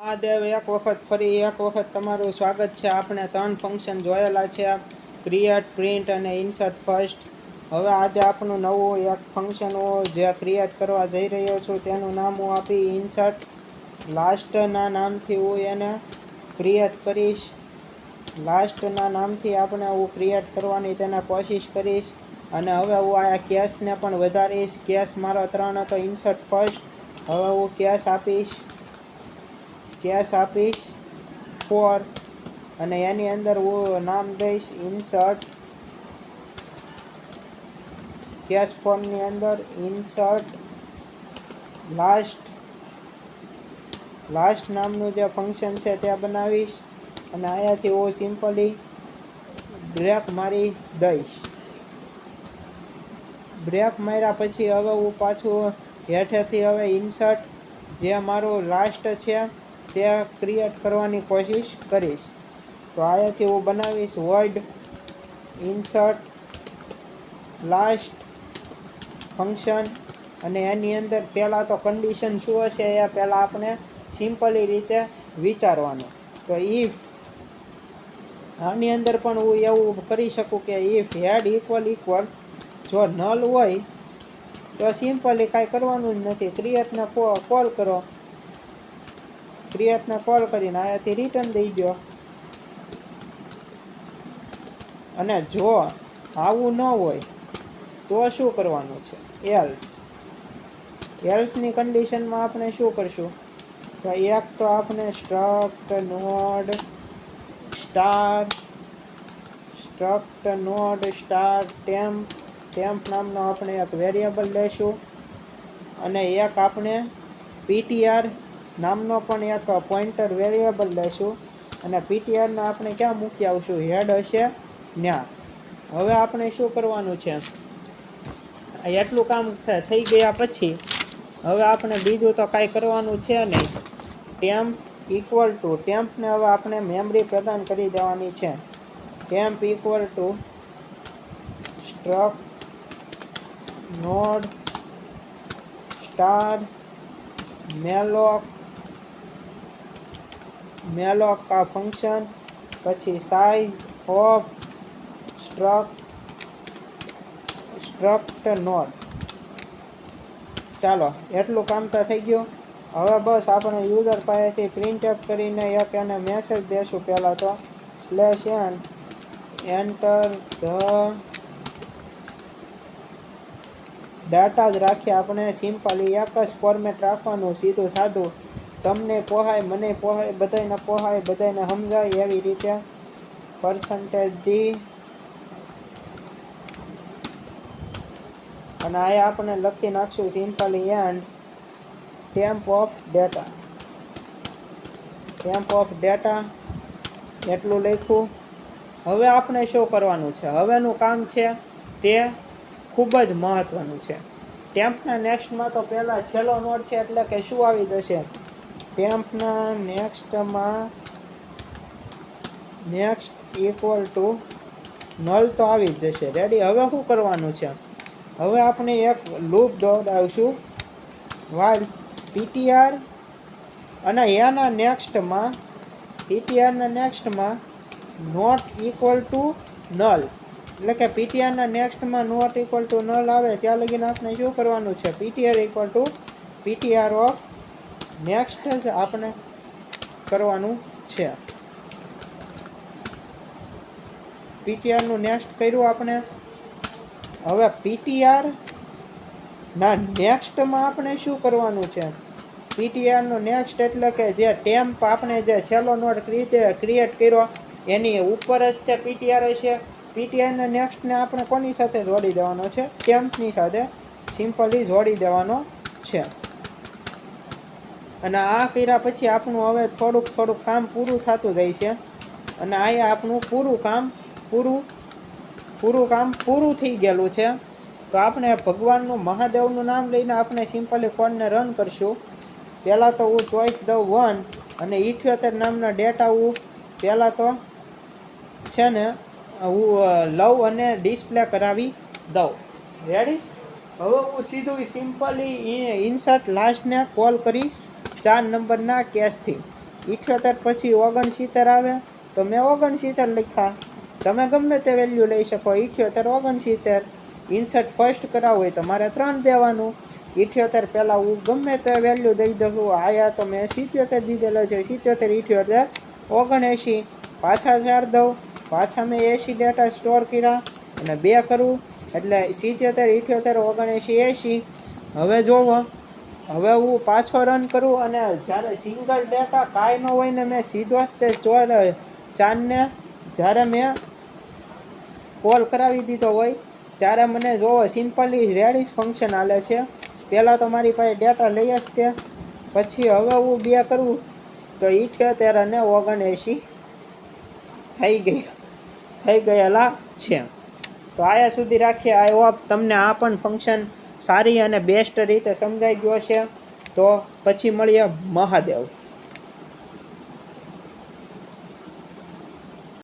મહાદેવ ફરી એક વખત તમારું સ્વાગત છે। આપણે 3 ફંક્શન જોયેલા છે, ક્રિએટ, પ્રિન્ટ અને ઇન્સર્ટ ફર્સ્ટ। હવે આજે આપણું નવું એક ફંક્શન જે ક્રિએટ કરવા જઈ રહ્યો છું તેનું નામ હું આપી ઇન્સર્ટ। લાસ્ટના નામથી હું એને ક્રિએટ કરીશ। લાસ્ટના નામથી આપણે હું ક્રિએટ કરવાની તેને કોશિશ કરીશ। અને હવે હું આ કેસને પણ વધારીશ। કેસ મારો 3 હતો ઇન્સર્ટ ફર્સ્ટ, હવે હું કેસ આપીશ 4 અને એની અંદર હું નામ દઈશ ઇન્સર્ટ। કેસ ફોર્મની અંદર ઇન્સર્ટ લાસ્ટ નામનું જે ફંક્શન છે તે બનાવીશ। અને અહીંયાથી હું સિમ્પલી બ્રેક મારી દઈશ। બ્રેક માર્યા પછી હવે હું પાછું હેઠેથી હવે ઇન્સર્ટ જે મારું લાસ્ટ છે તે ક્રિએટ કરવાની કોશિશ કરીશ। તો અહીંયાથી હું બનાવીશ વર્ડ ઇન્સર્ટ લાસ્ટ ફંક્શન। અને એની અંદર પહેલાં તો કન્ડિશન શું હશે એ પહેલાં આપણે સિમ્પલી રીતે વિચારવાનું। તો ઇફ આની અંદર પણ હું એવું કરી શકું કે ઇફ હેડ ઇક્વલ જો નલ હોય તો સિમ્પલી કાંઈ કરવાનું જ નથી, ક્રિએટને કોલ કરો, ક્રિએટને કોલ કરીને અહીંયાથી રિટર્ન દઈ દો। અને જો આવું ન હોય તો શું કરવાનું છે, એલ્સની કન્ડિશનમાં આપણે શું કરશું, તો એક તો આપણે સ્ટ્રક્ટ નોડ સ્ટાર ટેમ્પ નામનો આપણે એક વેરિયેબલ લેશું। અને એક આપણે ptr નામનો પણ એક પોઇન્ટર વેરિયેબલ લેશું। અને ptrને આપણે ક્યાં મૂકી આવશું, હેડ હશે ત્યાં। હવે આપણે શું કરવાનું છે, એટલું કામ થઈ ગયા પછી હવે આપણે બીજું તો કાંઈ કરવાનું છે નહીં। ટેમ્પ ઇક્વલ ટુ ટેમ્પને હવે આપણે મેમરી પ્રદાન કરી દેવાની છે। Temp equal to struct node star malloc આ ફંક્શન, પછી સાઇઝ ઓફ સ્ટ્રક્ટ નોડ। ચાલો એટલું કામ તો થઈ ગયું। હવે બસ આપણે યુઝર પાસેથી પ્રિન્ટએફ કરીને એક એને મેસેજ દેશું। પહેલાં તો /n એન્ટર ધ ડાટા જ રાખીએ આપણે, સિમ્પલી એક જ ફોર્મેટ રાખવાનું, સીધું સાદું, તમને પોહાય, મને પોહાય, બધાને પોહાય, બધાને સમજાય એવી રીતે। %d અને આ આપણે લખી નાખશું simply and temp of data એટલું લખ્યું। હવે આપણે શું કરવાનું છે, હવેનું કામ છે તે ખૂબ જ મહત્વનું છે। ટેમ્પના નેક્સ્ટમાં તો પહેલાં છેલ્લો નોડ છે એટલે કે શું આવી જશે, ટેમ્પના નેક્સ્ટમાં નેક્સ્ટ ઇક્વલ ટુ નલ તો આવી જ જશે। રેડી। હવે શું કરવાનું છે, હવે આપણે એક લૂપ દોડાવશું while ptr અને એના નેક્સ્ટમાં નોટ ઇક્વલ ટુ નલ, એટલે કે ptr નેક્સ્ટમાં નોટ ઇક્વલ ટુ નલ આવે ત્યાં લગીને આપણે શું કરવાનું છે, ptr equal to ptr of next જ આપણે કરવાનું છે। ptrનું નેક્સ્ટ કર્યું આપણે। હવે ptr ના નેક્સ્ટમાં આપણે શું કરવાનું છે, ptrનું નેક્સ્ટ એટલે કે જે ટેમ્પ આપણે જે છેલ્લો નોડ ક્રિએટ કર્યો એની ઉપર જ તે ptr હશે। ptrના નેક્સ્ટને આપણે કોની સાથે જોડી દેવાનો છે, ટેમ્પની સાથે સિમ્પલી જોડી દેવાનો છે। અને આ કર્યા પછી આપણું હવે થોડુંક કામ પૂરું થતું જાય છે। અને અહીંયા આપણું પૂરું થઈ ગયેલું છે। તો આપણે ભગવાનનું મહાદેવનું નામ લઈને આપણે સિમ્પલી કોડને રન કરશું। પહેલાં તો હું ચોઈસ દઉં 1 અને 78 નામના ડેટા હું પહેલાં તો છે ને હું લવ અને ડિસ્પ્લે કરાવી દઉં। રેડી। હવે હું સીધું સિમ્પલી ઇન્સર્ટ લાસ્ટને કોલ કરીશ 4 નંબરના કેસથી। 78 પછી 69 આવે તો મેં 69 લખ્યા. તમે ગમે તે વેલ્યુ લઈ શકો. 78 69 ઇન્સર્ટ ફર્સ્ટ કરાવવું હોય તો મારે 3 દેવાનું. 78 પહેલાં હું ગમે તે વેલ્યુ દઈ દઉં. આયા તો મેં 77 દીધેલો છે. 77 78 79 પાછા 4 દઉં. પાછા મેં 80 ડેટા સ્ટોર કર્યા અને 2 કરું એટલે 77 78 79 80. હવે જોવો, હવે હું પાછો રન કરું અને જ્યારે સિંગલ ડેટા કાંઈ ન હોય ને મેં સીધો જ તે 4ને જ્યારે મેં કોલ કરાવી દીધો હોય ત્યારે મને જોવો સિમ્પલી રેડિશ ફંક્શન હાલે છે. પહેલાં તો મારી પાસે ડેટા લઈ જ તે, પછી હવે હું 2 કરું તો 78 અને 79 થઈ ગયેલા છે. તો આયા સુધી રાખીએ. આઈ હોપ તમને આ પણ ફંક્શન સારી અને બેસ્ટ રીતે સમજાઈ ગયો છે. તો પછી મળીએ. મહાદેવ.